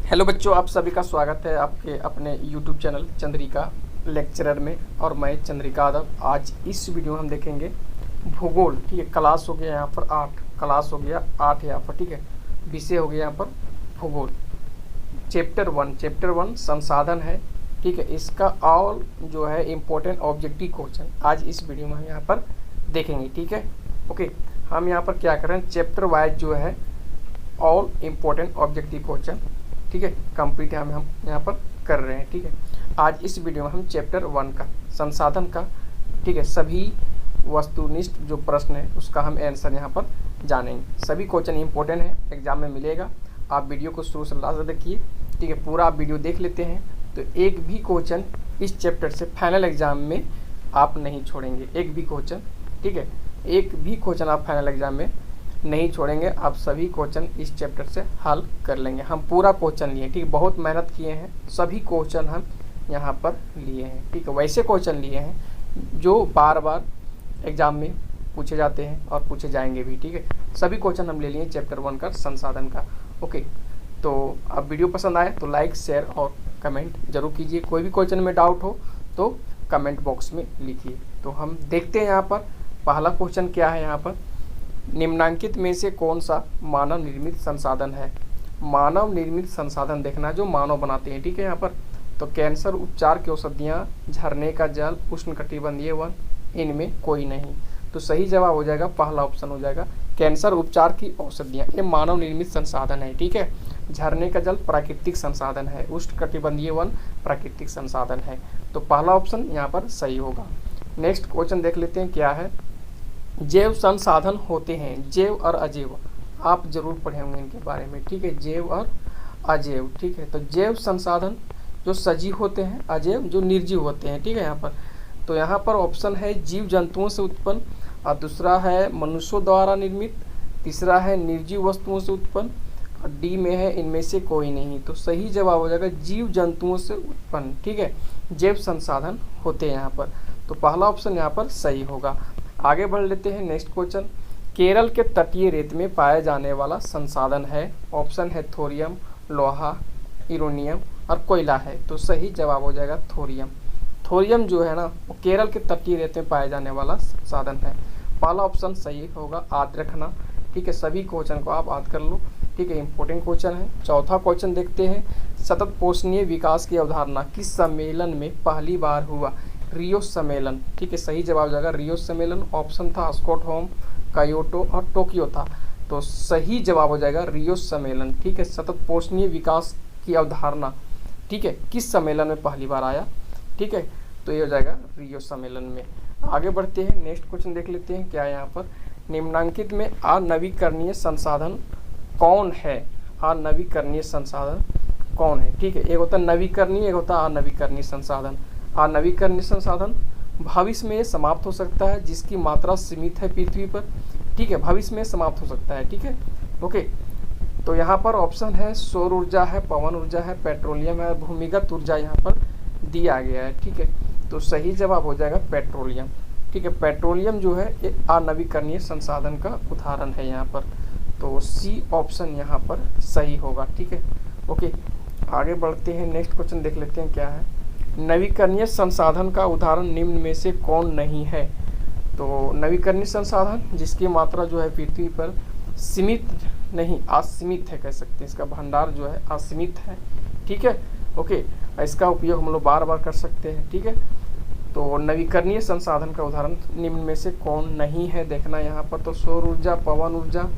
Hello बच्चों, आप सभी का स्वागत है आपके अपने YouTube चैनल चंद्रिका लेक्चरर में। और मैं चंद्रिका यादव। आज इस वीडियो में हम देखेंगे भूगोल। ठीक है, क्लास हो गया यहाँ पर 8, क्लास हो गया 8 यहाँ पर। ठीक है, विषय हो गया यहाँ पर भूगोल। चैप्टर 1 संसाधन है। ठीक है, इसका ऑल जो है इम्पोर्टेंट ऑब्जेक्टिव क्वेश्चन आज इस वीडियो में हम यहाँ पर देखेंगे। ठीक है, ओके। हम यहाँ पर क्या कर रहे हैं, चैप्टर वाइज जो है ऑल इम्पोर्टेंट ऑब्जेक्टिव क्वेश्चन, ठीक है, कंप्लीट हम यहाँ पर कर रहे हैं। ठीक है, आज इस वीडियो में हम चैप्टर 1 का संसाधन का, ठीक है, सभी वस्तुनिष्ठ जो प्रश्न है उसका हम आंसर यहाँ पर जानेंगे। सभी क्वेश्चन इंपॉर्टेंट है, एग्जाम में मिलेगा। आप वीडियो को शुरू से लास्ट तक देखिए। ठीक है, पूरा आप वीडियो देख लेते हैं तो एक भी क्वेश्चन इस चैप्टर से फाइनल एग्जाम में आप नहीं छोड़ेंगे। एक भी क्वेश्चन, ठीक है, एक भी क्वेश्चन आप फाइनल एग्जाम में नहीं छोड़ेंगे। आप सभी क्वेश्चन इस चैप्टर से हल कर लेंगे। हम पूरा क्वेश्चन लिए, ठीक है, बहुत मेहनत किए हैं, सभी क्वेश्चन हम यहाँ पर लिए हैं। ठीक है, वैसे क्वेश्चन लिए हैं जो बार बार एग्जाम में पूछे जाते हैं और पूछे जाएंगे भी। ठीक है, सभी क्वेश्चन हम ले लिए चैप्टर 1 का संसाधन का। ओके, तो अब वीडियो पसंद आए तो लाइक शेयर और कमेंट जरूर कीजिए। कोई भी क्वेश्चन में डाउट हो तो कमेंट बॉक्स में लिखिए। तो हम देखते हैं यहाँ पर पहला क्वेश्चन क्या है। यहाँ पर निम्नांकित में से कौन सा मानव निर्मित संसाधन है। मानव निर्मित संसाधन देखना जो मानव बनाते हैं। ठीक है, यहाँ पर तो कैंसर उपचार की औषधियाँ, झरने का जल, उष्णकटिबंधीय वन, इनमें कोई नहीं। तो सही जवाब हो जाएगा पहला ऑप्शन हो जाएगा कैंसर उपचार की औषधियाँ, ये मानव निर्मित संसाधन है। ठीक है, झरने का जल प्राकृतिक संसाधन है, उष्णकटिबंधीय वन प्राकृतिक संसाधन है। तो पहला ऑप्शन यहाँ पर सही होगा। नेक्स्ट क्वेश्चन देख लेते हैं क्या है। जैव संसाधन होते हैं जैव और अजैव, आप जरूर पढ़े होंगे इनके बारे में। ठीक है, जैव और अजैव। ठीक है, तो जैव संसाधन जो सजीव होते हैं, अजैव जो निर्जीव होते हैं। ठीक है, यहाँ पर तो यहाँ पर ऑप्शन है जीव जंतुओं से उत्पन्न, और दूसरा है मनुष्यों द्वारा निर्मित, तीसरा है निर्जीव वस्तुओं से उत्पन्न, और डी में है इनमें से कोई नहीं। तो सही जवाब हो जाएगा जीव जंतुओं से उत्पन्न। ठीक है, जैव संसाधन होते हैं यहाँ पर। तो पहला ऑप्शन यहाँ पर सही होगा। आगे बढ़ लेते हैं नेक्स्ट क्वेश्चन। केरल के तटीय रेत में पाया जाने वाला संसाधन है। ऑप्शन है थोरियम, लोहा, यूरेनियम और कोयला है। तो सही जवाब हो जाएगा थोरियम। थोरियम जो है ना वो केरल के तटीय रेत में पाया जाने वाला संसाधन है। पहला ऑप्शन सही होगा, याद रखना। ठीक है, सभी क्वेश्चन को आप याद कर लो। ठीक है, इंपॉर्टेंट क्वेश्चन है। चौथा क्वेश्चन देखते हैं। सतत पोषणीय विकास की अवधारणा किस सम्मेलन में पहली बार हुआ। रियो सम्मेलन। ठीक है, सही जवाब जाएगा रियो सम्मेलन। ऑप्शन था स्टॉकहोम, कायोटो और टोक्यो था। तो सही जवाब हो जाएगा रियो सम्मेलन। ठीक है, सतत पोषणीय विकास की अवधारणा, ठीक है, किस सम्मेलन में पहली बार आया। ठीक है, तो ये हो जाएगा रियो सम्मेलन में। आगे बढ़ते हैं, नेक्स्ट क्वेश्चन देख लेते हैं क्या है यहाँ पर। निम्नांकित में अनवीकरणीय संसाधन कौन है। अनवीकरणीय संसाधन कौन है। ठीक है, एक होता है नवीकरणीय, एक होता है अनवीकरणीय संसाधन। अनवीकरणीय संसाधन भविष्य में समाप्त हो सकता है, जिसकी मात्रा सीमित है पृथ्वी पर। ठीक है, भविष्य में समाप्त हो सकता है। ठीक है, ओके। तो यहाँ पर ऑप्शन है सौर ऊर्जा है, पवन ऊर्जा है, पेट्रोलियम है, भूमिगत ऊर्जा यहाँ पर दिया गया है। ठीक है, तो सही जवाब हो जाएगा पेट्रोलियम। ठीक है, पेट्रोलियम जो है एक अनवीकरणीय संसाधन का उदाहरण है यहाँ पर। तो सी ऑप्शन यहाँ पर सही होगा। ठीक है, ओके। आगे बढ़ते हैं, नेक्स्ट क्वेश्चन देख लेते हैं क्या है। नवीकरणीय संसाधन का उदाहरण निम्न में से कौन नहीं है। तो नवीकरणीय संसाधन जिसकी मात्रा जो है पृथ्वी पर सीमित नहीं असीमित है, कह सकते हैं। इसका भंडार जो है असीमित है। ठीक है, ओके। इसका उपयोग हम लोग बार बार कर सकते हैं। ठीक है, तो नवीकरणीय संसाधन का उदाहरण निम्न में से कौन नहीं है देखना यहाँ पर। तो सौर ऊर्जा, पवन ऊर्जा,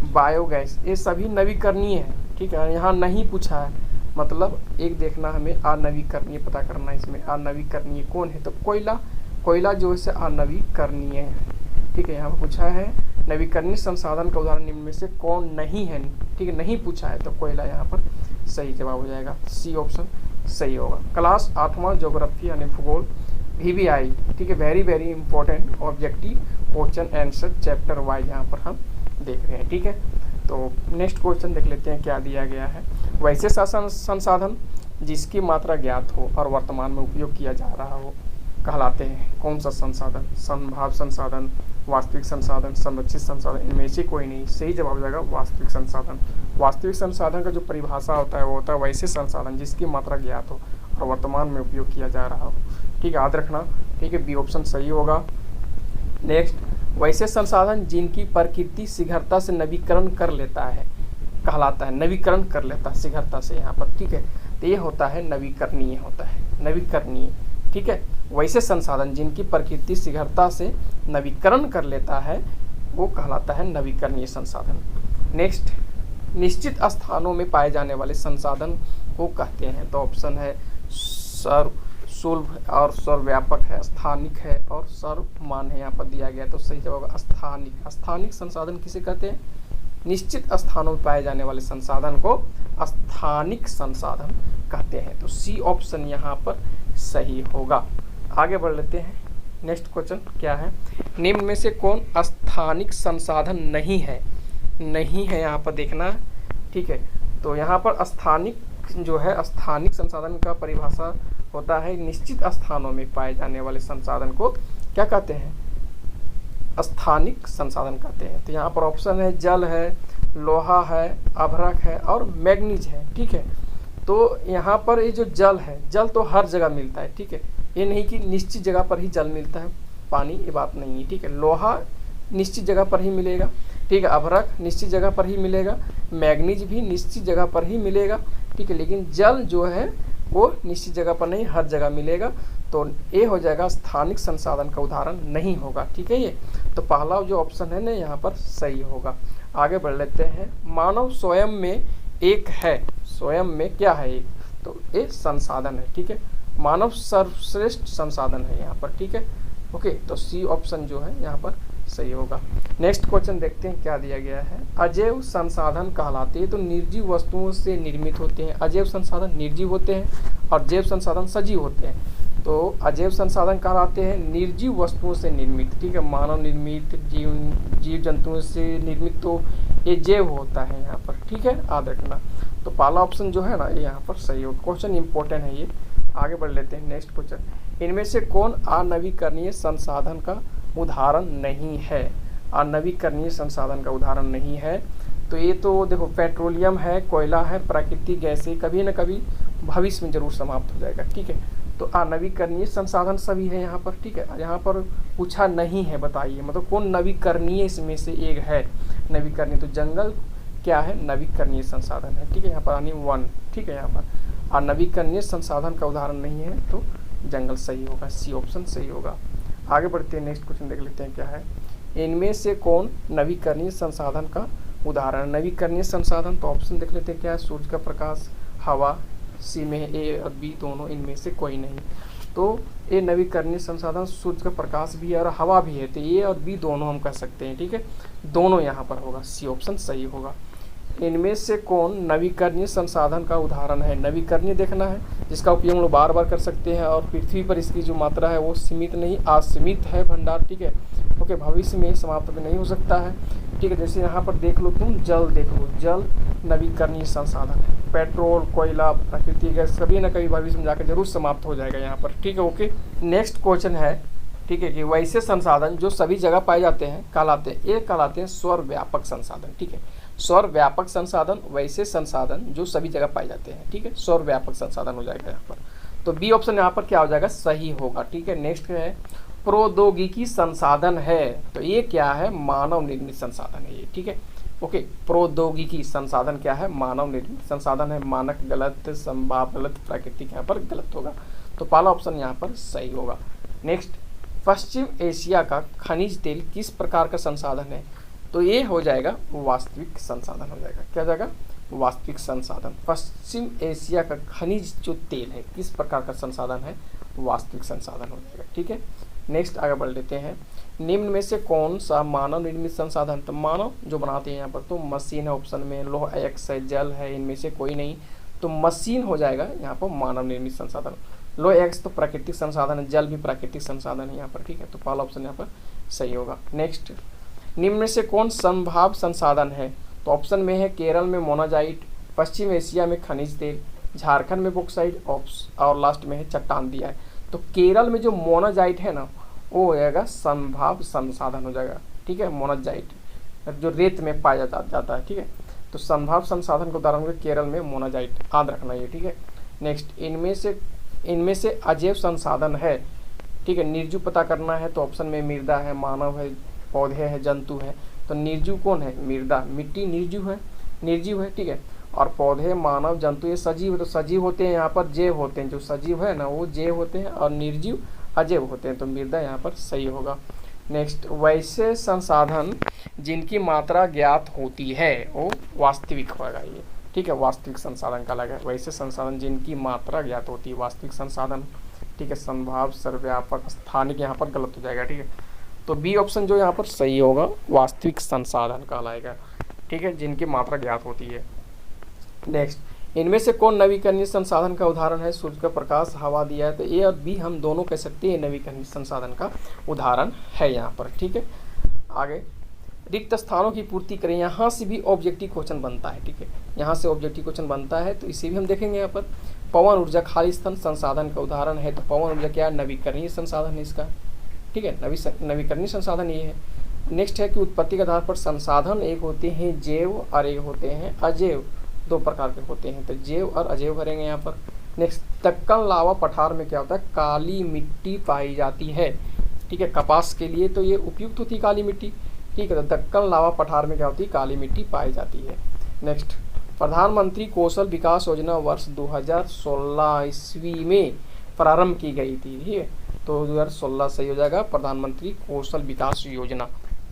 बायोगैस, ये सभी नवीकरणीय है। ठीक है, यहाँ नहीं पूछा है, मतलब एक देखना हमें अनवीकरणीय पता करना है। इसमें अनवीकरणीय कौन है, तो कोयला। कोयला जो है अनवीकरणीय है। ठीक है, यहाँ पर पूछा है नवीकरणीय संसाधन का उदाहरण निम्न में से कौन नहीं है। ठीक है, नहीं पूछा है तो कोयला यहाँ पर सही जवाब हो जाएगा। सी ऑप्शन सही होगा। क्लास 8वां ज्योग्राफी यानी भूगोल VVI। ठीक है, very very important objective question answer chapter wise यहाँ पर हम देख रहे हैं। ठीक है, तो नेक्स्ट क्वेश्चन देख लेते हैं क्या दिया गया है। वैसे संसाधन जिसकी मात्रा ज्ञात हो और वर्तमान में उपयोग किया जा रहा हो कहलाते हैं कौन सा संसाधन। संभाव्य संसाधन, वास्तविक संसाधन, संरक्षित संसाधन, इनमें से कोई नहीं। सही जवाब हो जाएगा वास्तविक संसाधन। वास्तविक संसाधन का जो परिभाषा होता है वो होता है वैसे संसाधन जिसकी मात्रा ज्ञात हो और वर्तमान में उपयोग किया जा रहा हो। ठीक है, याद रखना। ठीक है, बी ऑप्शन सही होगा। नेक्स्ट, वैसे संसाधन जिनकी प्रकृति शीघ्रता से नवीकरण कर लेता है कहलाता है, नवीकरण कर लेता है शीघ्रता से यहाँ पर। ठीक है, तो ये होता है नवीकरणीय, होता है नवीकरणीय। ठीक है, वैसे संसाधन जिनकी प्रकृति शीघ्रता से नवीकरण कर लेता है वो कहलाता है नवीकरणीय संसाधन। नेक्स्ट, निश्चित स्थानों में पाए जाने वाले संसाधन को कहते हैं। तो ऑप्शन है सर्वसुलभ और सर्वव्यापक है, स्थानिक है और सर्वमान्य है यहाँ पर दिया गया। तो सही जवाब स्थानिक। स्थानिक संसाधन किसे कहते हैं? निश्चित स्थानों में पाए जाने वाले संसाधन को स्थानिक संसाधन कहते हैं। तो सी ऑप्शन यहाँ पर सही होगा। आगे बढ़ लेते हैं। नेक्स्ट क्वेश्चन क्या है? निम्न में से कौन स्थानिक संसाधन नहीं है? नहीं है यहाँ पर देखना है। ठीक है, तो यहाँ पर स्थानिक जो है, स्थानिक संसाधन का परिभाषा होता है निश्चित स्थानों में पाए जाने वाले संसाधन को क्या कहते हैं? स्थानिक संसाधन कहते हैं। तो यहाँ पर ऑप्शन है जल है, लोहा है, अभ्रक है और मैग्नीज है। ठीक है, तो यहाँ पर ये जो जल है, जल तो हर जगह मिलता है। ठीक है, ये नहीं कि निश्चित जगह पर ही जल मिलता है, पानी, ये बात नहीं है। ठीक है, लोहा निश्चित जगह पर ही मिलेगा। ठीक है, अभ्रक निश्चित जगह पर ही मिलेगा, मैग्नीज भी निश्चित जगह पर ही मिलेगा। ठीक है, लेकिन जल जो है वो निश्चित जगह पर नहीं, हर जगह मिलेगा। तो ये हो जाएगा स्थानिक संसाधन का उदाहरण नहीं होगा। ठीक है, ये तो पहला जो ऑप्शन है ना यहाँ पर सही होगा। आगे बढ़ लेते हैं। मानव स्वयं में एक है, स्वयं में क्या है एक? तो ये संसाधन है। ठीक है, मानव सर्वश्रेष्ठ संसाधन है यहाँ पर। ठीक है, ओके, तो सी ऑप्शन जो है यहाँ पर सही होगा। नेक्स्ट क्वेश्चन देखते हैं क्या दिया गया है। अजैव संसाधन कहलाते हैं तो निर्जीव वस्तुओं से निर्मित होते हैं। अजैव संसाधन निर्जीव होते हैं और जैव संसाधन सजीव होते हैं। तो अजैव संसाधन कहलाते हैं निर्जीव वस्तुओं से निर्मित। ठीक है, मानव निर्मित, जीव जंतुओं से निर्मित, तो ये जैव होता है यहाँ पर। ठीक है, याद रखना। तो पहला ऑप्शन जो है ना ये यहाँ पर सही होगा। क्वेश्चन इंपॉर्टेंट है ये। आगे बढ़ लेते हैं। नेक्स्ट क्वेश्चन, इनमें से कौन अनवीकरणीय संसाधन का उदाहरण नहीं है? अनवीकरणीय संसाधन का उदाहरण नहीं है। तो ये तो देखो, पेट्रोलियम है, कोयला है, प्राकृतिक गैस है, कभी न कभी भविष्य में जरूर समाप्त हो जाएगा। ठीक है, तो अनवीकरणीय संसाधन सभी है यहाँ पर। ठीक है, यहाँ पर पूछा नहीं है, बताइए मतलब कौन नवीकरणीय इसमें से एक है? नवीकरणीय तो जंगल क्या है? नवीकरणीय संसाधन है। ठीक है, यहाँ पर आनी 1। ठीक है, यहाँ पर अनवीकरणीय संसाधन का उदाहरण नहीं है तो जंगल सही होगा, सी ऑप्शन सही होगा। आगे बढ़ते हैं। नेक्स्ट क्वेश्चन देख लेते हैं क्या है। इनमें से कौन नवीकरणीय संसाधन का उदाहरण? नवीकरणीय संसाधन तो ऑप्शन देख लेते हैं क्या है? सूर्य का प्रकाश, हवा, सी में ए और बी दोनों, इनमें से कोई नहीं। तो ये नवीकरणीय संसाधन सूर्य का प्रकाश भी है और हवा भी है, तो ए और बी दोनों हम कह सकते हैं। ठीक है, दोनों यहाँ पर होगा, सी ऑप्शन सही होगा। इनमें से कौन नवीकरणीय संसाधन का उदाहरण है? नवीकरणीय देखना है जिसका उपयोग हम लोग बार बार कर सकते हैं और पृथ्वी पर इसकी जो मात्रा है वो सीमित नहीं, असीमित है भंडार। ठीक है, ओके, भविष्य में समाप्त भी नहीं हो सकता है। ठीक है, जैसे यहाँ पर देख लो तुम, जल देख लो, जल नवीकरणीय संसाधन है। पेट्रोल, कोयला, प्राकृतिक गैस कभी ना कभी भविष्य में जाकर जरूर समाप्त हो जाएगा यहाँ पर। ठीक है, ओके। नेक्स्ट क्वेश्चन है, ठीक है, कि वैसे संसाधन जो सभी जगह पाए जाते हैं कहलाते हैं, ये कहलाते हैं सर्वव्यापक संसाधन। ठीक है, सर्वव्यापक संसाधन वैसे संसाधन जो सभी जगह पाए जाते हैं। ठीक है, सर्वव्यापक संसाधन हो जाएगा यहाँ पर। तो बी ऑप्शन यहाँ पर क्या हो जाएगा? सही होगा। ठीक है, नेक्स्ट है प्रौद्योगिकी संसाधन है। तो ये क्या है? मानव निर्मित संसाधन है ये। ठीक है, ओके, प्रौद्योगिकी संसाधन क्या है? मानव निर्मित संसाधन है। मानक गलत, संभाव गलत, प्राकृतिक यहाँ पर गलत होगा। तो पहला ऑप्शन यहाँ पर सही होगा। नेक्स्ट, पश्चिम एशिया का खनिज तेल किस प्रकार का संसाधन है? तो ये हो जाएगा वास्तविक संसाधन हो जाएगा। क्या जाएगा? वास्तविक संसाधन। पश्चिम एशिया का खनिज जो तेल है किस प्रकार का संसाधन है? वास्तविक संसाधन हो जाएगा। ठीक है, नेक्स्ट आगे बढ़ लेते हैं। निम्न में से कौन सा मानव निर्मित संसाधन? तो मानव जो बनाते हैं यहाँ पर, तो मशीन है ऑप्शन में, लोह एक्स है, जल है, इनमें से कोई नहीं। तो मशीन हो जाएगा यहाँ पर मानव निर्मित संसाधन। लोह एक्स तो प्राकृतिक संसाधन है, जल भी प्राकृतिक संसाधन है यहाँ पर। ठीक है, तो पहला ऑप्शन यहाँ पर सही होगा। नेक्स्ट, निम्न में से कौन संभाव्य संसाधन है? तो ऑप्शन में है केरल में मोनाजाइट, पश्चिम एशिया में खनिज तेल, झारखंड में बॉक्साइट और लास्ट में है चट्टान दिया है। तो केरल में जो मोनाजाइट है ना, वो हो जाएगा संभाव्य संसाधन हो जाएगा, ठीक है। मोनाजाइट जो रेत में पाया जाता है, ठीक है। तो संभाव्य संसाधन को उदाहरण के केरल में मोनाजाइट, याद रखना ये, ठीक है। नेक्स्ट, इनमें से अजैव संसाधन है, ठीक है। निर्जीव पता करना है तो ऑप्शन में मृदा है, मानव है, पौधे है, जंतु है। तो निर्जीव कौन है? मृदा, मिट्टी निर्जीव है, ठीक है। और पौधे, मानव, जंतु ये सजीव है। तो सजीव होते हैं यहाँ पर जैव होते हैं, जो सजीव है ना वो जैव होते हैं, और निर्जीव अजैव होते हैं। तो मृदा यहाँ पर सही होगा। नेक्स्ट, वैसे संसाधन जिनकी मात्रा ज्ञात होती है वो वास्तविक होगा ये, ठीक है। वास्तविक संसाधन का अलग है, वैसे संसाधन जिनकी मात्रा ज्ञात होती है वास्तविक संसाधन, ठीक है। संभाव्य, सर्वव्यापक, स्थानिक यहाँ पर गलत हो जाएगा, ठीक है। तो बी ऑप्शन जो यहाँ पर सही होगा, वास्तविक संसाधन कहलाएगा, ठीक है, जिनकी मात्रा ज्ञात होती है। नेक्स्ट, इनमें से कौन नवीकरणीय संसाधन का उदाहरण है? सूर्य का प्रकाश, हवा दिया है। तो ए और बी हम दोनों कह सकते हैं नवीकरणीय संसाधन का उदाहरण है यहाँ पर, ठीक है। आगे, रिक्त स्थानों की पूर्ति करें, यहाँ से भी ऑब्जेक्टिव क्वेश्चन बनता है, ठीक है। यहाँ से ऑब्जेक्टिव क्वेश्चन बनता है, तो इसे भी हम देखेंगे यहाँ पर। पवन ऊर्जा खाली स्थान संसाधन का उदाहरण है। तो पवन ऊर्जा क्या है? नवीकरणीय संसाधन है इसका, ठीक है। नवीकरणीय संसाधन ये है। नेक्स्ट है कि उत्पत्ति के आधार पर संसाधन एक होते हैं जैव और एक होते हैं अजैव, दो प्रकार के होते हैं। तो जैव और अजैव करेंगे यहाँ पर। नेक्स्ट, दक्कन लावा पठार में क्या होता है? काली मिट्टी पाई जाती है, ठीक है। कपास के लिए तो ये उपयुक्त होती है काली मिट्टी, ठीक है। तो दक्कन लावा पठार में क्या होती है? काली मिट्टी पाई जाती है। नेक्स्ट, प्रधानमंत्री कौशल विकास योजना वर्ष 2016 ईस्वी में प्रारंभ की गई थी, ठीक है। तो 2016 सही हो जाएगा, प्रधानमंत्री कौशल विकास योजना,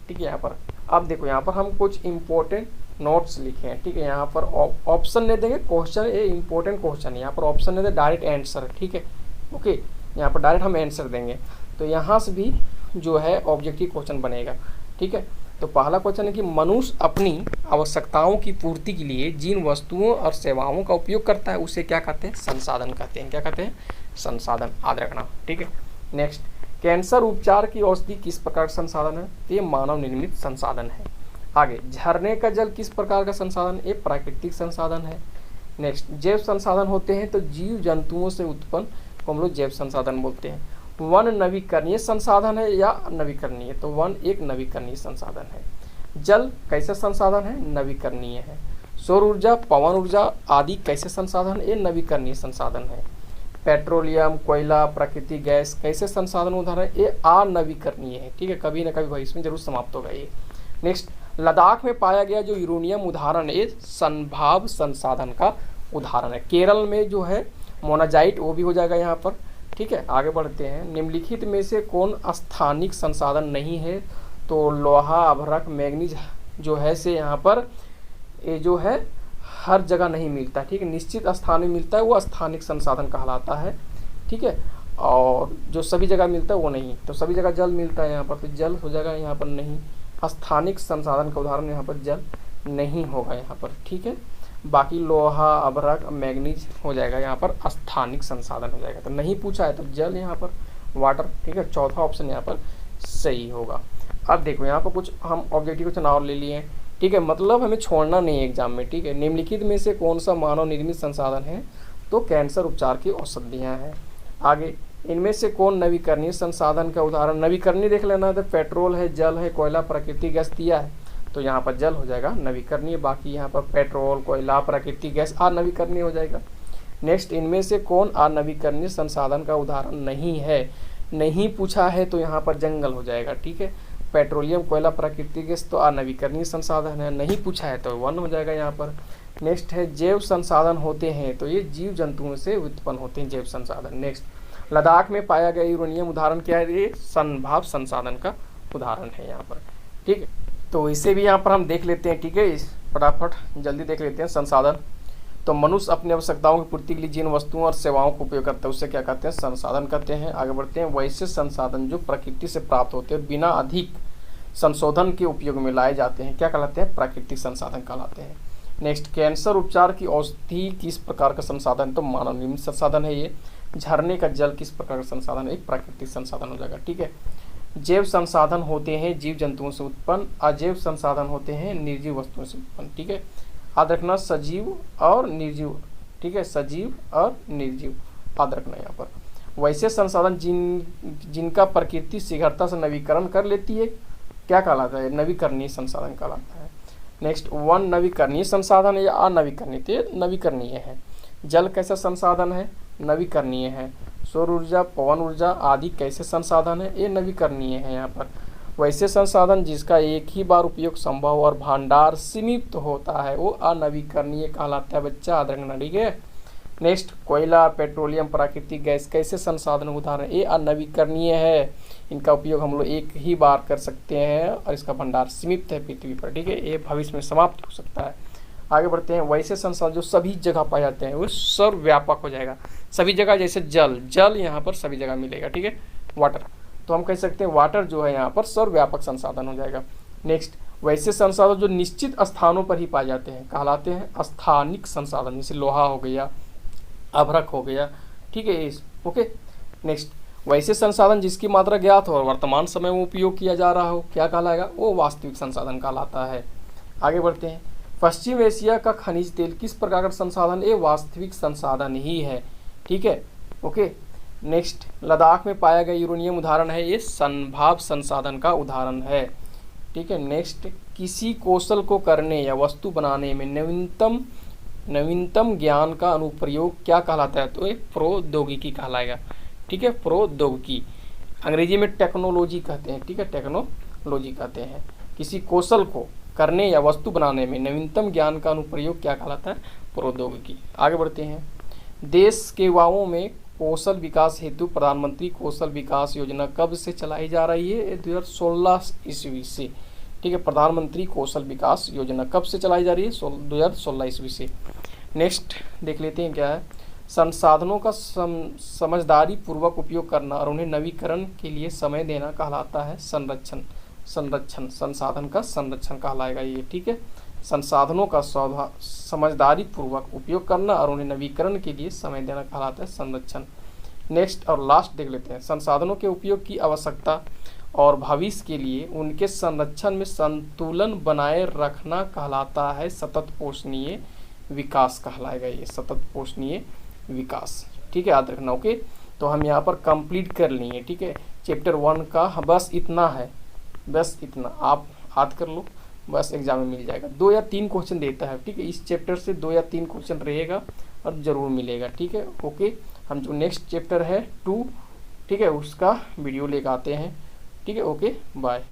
ठीक है। यहाँ पर अब देखो, यहाँ पर हम कुछ इंपॉर्टेंट नोट्स लिखे हैं, ठीक है। यहाँ पर ऑप्शन नहीं देंगे, क्वेश्चन ये इंपॉर्टेंट क्वेश्चन है, यहाँ पर ऑप्शन नहीं दे, डायरेक्ट आंसर, ठीक है। ओके, यहाँ पर डायरेक्ट हम आंसर देंगे। तो यहाँ से भी जो है ऑब्जेक्टिव क्वेश्चन बनेगा, ठीक है। तो पहला क्वेश्चन है कि मनुष्य अपनी आवश्यकताओं की पूर्ति के लिए जिन वस्तुओं और सेवाओं का उपयोग करता है उसे क्या कहते हैं? संसाधन कहते हैं। क्या कहते हैं? संसाधन, याद रखना, ठीक है। नेक्स्ट, कैंसर उपचार की औषधि किस प्रकार का संसाधन है? तो ये मानव निर्मित संसाधन है। आगे, झरने का जल किस प्रकार का संसाधन? ये प्राकृतिक संसाधन है। नेक्स्ट, जैव संसाधन होते हैं तो जीव जंतुओं से उत्पन्न को हम लोग जैव संसाधन बोलते हैं। वन नवीकरणीय संसाधन है या नवीकरणीय? तो वन एक नवीकरणीय संसाधन है। जल कैसे संसाधन है? नवीकरणीय है। सौर ऊर्जा, पवन ऊर्जा आदि कैसे संसाधन? ये नवीकरणीय संसाधन है। पेट्रोलियम, कोयला, प्राकृतिक गैस कैसे संसाधन उदाहरण है? ये अनवीकरणीय है, ठीक है। कभी ना कभी भविष्य में जरूर समाप्त होगा ये। नेक्स्ट, लद्दाख में पाया गया जो यूरेनियम उदाहरण है संभाव्य संसाधन का उदाहरण है। केरल में जो है मोनाजाइट, वो भी हो जाएगा यहाँ पर, ठीक है। आगे बढ़ते हैं। निम्नलिखित में से कौन स्थानिक संसाधन नहीं है? तो लोहा, अभ्रक, मैग्नीज जो है से यहाँ पर ये जो है हर जगह नहीं मिलता, ठीक है। निश्चित स्थान में मिलता है, वो स्थानिक संसाधन कहलाता है, ठीक है। और जो सभी जगह मिलता है वो नहीं। तो सभी जगह जल मिलता है यहाँ पर, तो जल हो जाएगा यहाँ पर नहीं। स्थानिक संसाधन का उदाहरण यहाँ पर जल नहीं होगा यहाँ पर, ठीक है। बाकी लोहा, अभ्रक, मैग्नीज हो जाएगा यहाँ पर स्थानिक संसाधन हो जाएगा। तो नहीं पूछा है तो जल यहाँ पर, वाटर, ठीक है। चौथा ऑप्शन यहाँ पर सही होगा। अब देखो यहाँ पर कुछ हम ऑब्जेक्टिव क्वेश्चन और ले लिए हैं, ठीक है। मतलब हमें छोड़ना नहीं है एग्जाम में, ठीक है। निम्नलिखित में से कौन सा मानव निर्मित संसाधन है? तो कैंसर उपचार की औषधियाँ हैं। आगे, इनमें से कौन नवीकरणीय संसाधन का उदाहरण? नवीकरणीय देख लेना, तो पेट्रोल है, जल है, कोयला, प्राकृतिक गैस दिया है, तो यहाँ पर जल हो जाएगा नवीकरणीय। बाकी यहाँ पर पेट्रोल, कोयला, प्राकृतिक गैस अनवीकरणीय हो जाएगा। नेक्स्ट, इनमें से कौन अनवीकरणीय संसाधन का उदाहरण नहीं है? नहीं पूछा है तो यहाँ पर जंगल हो जाएगा, ठीक है। पेट्रोलियम, कोयला, प्राकृतिक गैस तो अनवीकरणीय संसाधन है, नहीं पूछा है तो वन हो जाएगा यहाँ पर। नेक्स्ट है जैव संसाधन होते हैं, तो ये जीव जंतुओं से उत्पन्न होते हैं जैव संसाधन। नेक्स्ट, लद्दाख में पाया गया यूरेनियम उदाहरण क्या है? ये संभाव्य संसाधन का उदाहरण है यहाँ पर, ठीक है। तो इसे भी यहाँ पर हम देख लेते हैं, ठीक है। फटाफट जल्दी देख लेते हैं। संसाधन, तो मनुष्य अपनी आवश्यकताओं की पूर्ति के लिए जिन वस्तुओं और सेवाओं का उपयोग करता है उससे क्या कहते हैं? संसाधन कहते हैं। आगे बढ़ते हैं। वैसे संसाधन जो प्रकृति से प्राप्त होते हैं बिना अधिक संशोधन के उपयोग में लाए जाते हैं क्या कहलाते हैं? प्राकृतिक संसाधन कहलाते हैं। नेक्स्ट, कैंसर उपचार की औषधि किस प्रकार का संसाधन? तो मानव निर्मित संसाधन है ये। झरने का जल किस प्रकार का संसाधन है? एक प्राकृतिक संसाधन हो जाएगा, ठीक है। जैव संसाधन होते हैं जीव जंतुओं से उत्पन्न, अजैव संसाधन होते हैं निर्जीव वस्तुओं से उत्पन्न, ठीक है। याद रखना, सजीव और निर्जीव, ठीक है। सजीव और निर्जीव याद रखना यहाँ पर। वैसे संसाधन जिनका प्रकृति शीघ्रता से नवीकरण कर लेती है क्या कहलाता है? नवीकरणीय संसाधन कहलाता है। नेक्स्ट, वन नवीकरणीय संसाधन है या अनवीकरणीय? तो ये नवीकरणीय है। जल कैसा संसाधन है? नवीकरणीय है। सौर ऊर्जा, पवन ऊर्जा आदि कैसे संसाधन है? ये नवीकरणीय है। यहाँ पर वैसे संसाधन जिसका एक ही बार उपयोग संभव और भंडार सीमित होता है वो अनवीकरणीय कहलाता है बच्चा, याद रखना, ठीक है। नेक्स्ट, कोयला, पेट्रोलियम, प्राकृतिक गैस कैसे संसाधन उदाहरण? ये अनवीकरणीय है, इनका उपयोग हम लोग एक ही बार कर सकते हैं और इसका भंडार सीमित है पृथ्वी पर, ठीक है। ये भविष्य में समाप्त हो सकता है। आगे बढ़ते हैं। वैसे संसाधन जो सभी जगह पाए जाते हैं वो सर्वव्यापक हो जाएगा। सभी जगह, जैसे जल यहाँ पर सभी जगह मिलेगा, ठीक है। वाटर, तो हम कह सकते हैं वाटर जो है यहाँ पर सर्वव्यापक संसाधन हो जाएगा। नेक्स्ट, वैसे संसाधन जो निश्चित स्थानों पर ही पाए जाते हैं कहलाते हैं स्थानिक संसाधन, जैसे लोहा हो गया, अभ्रक हो गया, ठीक है। ओके। नेक्स्ट, वैसे संसाधन जिसकी मात्रा ज्ञात हो और वर्तमान समय में उपयोग किया जा रहा हो क्या कहलाएगा? वो वास्तविक संसाधन कहलाता है। आगे बढ़ते हैं। पश्चिम एशिया का खनिज तेल किस प्रकार का संसाधन? ये वास्तविक संसाधन ही है, ठीक है। ओके। नेक्स्ट, लद्दाख में पाया गया यूरेनियम उदाहरण है, ये संभाव संसाधन का उदाहरण है, ठीक है। नेक्स्ट, किसी कौशल को करने या वस्तु बनाने में नवीनतम ज्ञान का अनुप्रयोग क्या कहलाता है? तो ये प्रौद्योगिकी कहलाएगा, ठीक है। प्रौद्योगिकी अंग्रेजी में टेक्नोलॉजी कहते हैं, ठीक है, टेक्नोलॉजी कहते हैं। किसी कौशल को करने या वस्तु बनाने में नवीनतम ज्ञान का अनुप्रयोग क्या कहलाता है? प्रौद्योगिकी। आगे बढ़ते हैं। देश के युवाओं में कौशल विकास हेतु प्रधानमंत्री कौशल विकास योजना कब से चलाई जा रही है? 2016 ईस्वी से, ठीक है। प्रधानमंत्री कौशल विकास योजना कब से चलाई जा रही है? 2016 ईस्वी से। नेक्स्ट देख लेते हैं क्या है। संसाधनों का समझदारी पूर्वक उपयोग करना और उन्हें नवीकरण के लिए समय देना कहलाता है संरक्षण। संसाधन का संरक्षण कहलाएगा ये, ठीक है। संसाधनों का समझदारी पूर्वक उपयोग करना और उन्हें नवीकरण के लिए समय देना कहलाता है संरक्षण। नेक्स्ट और लास्ट देख लेते हैं। संसाधनों के उपयोग की आवश्यकता और भविष्य के लिए उनके संरक्षण में संतुलन बनाए रखना कहलाता है सतत पोषणीय विकास कहलाएगा ये, सतत पोषणीय विकास, ठीक है, याद रखना। ओके, तो हम यहाँ पर कंप्लीट कर लिए, ठीक है। चैप्टर 1 का बस इतना है, बस इतना आप याद कर लो, बस एग्जाम में मिल जाएगा। 2 या 3 क्वेश्चन देता है, ठीक है। इस चैप्टर से 2 या 3 क्वेश्चन रहेगा और ज़रूर मिलेगा, ठीक है। ओके, हम जो नेक्स्ट चैप्टर है 2, ठीक है, उसका वीडियो लेकर आते हैं, ठीक है। Okay, bye.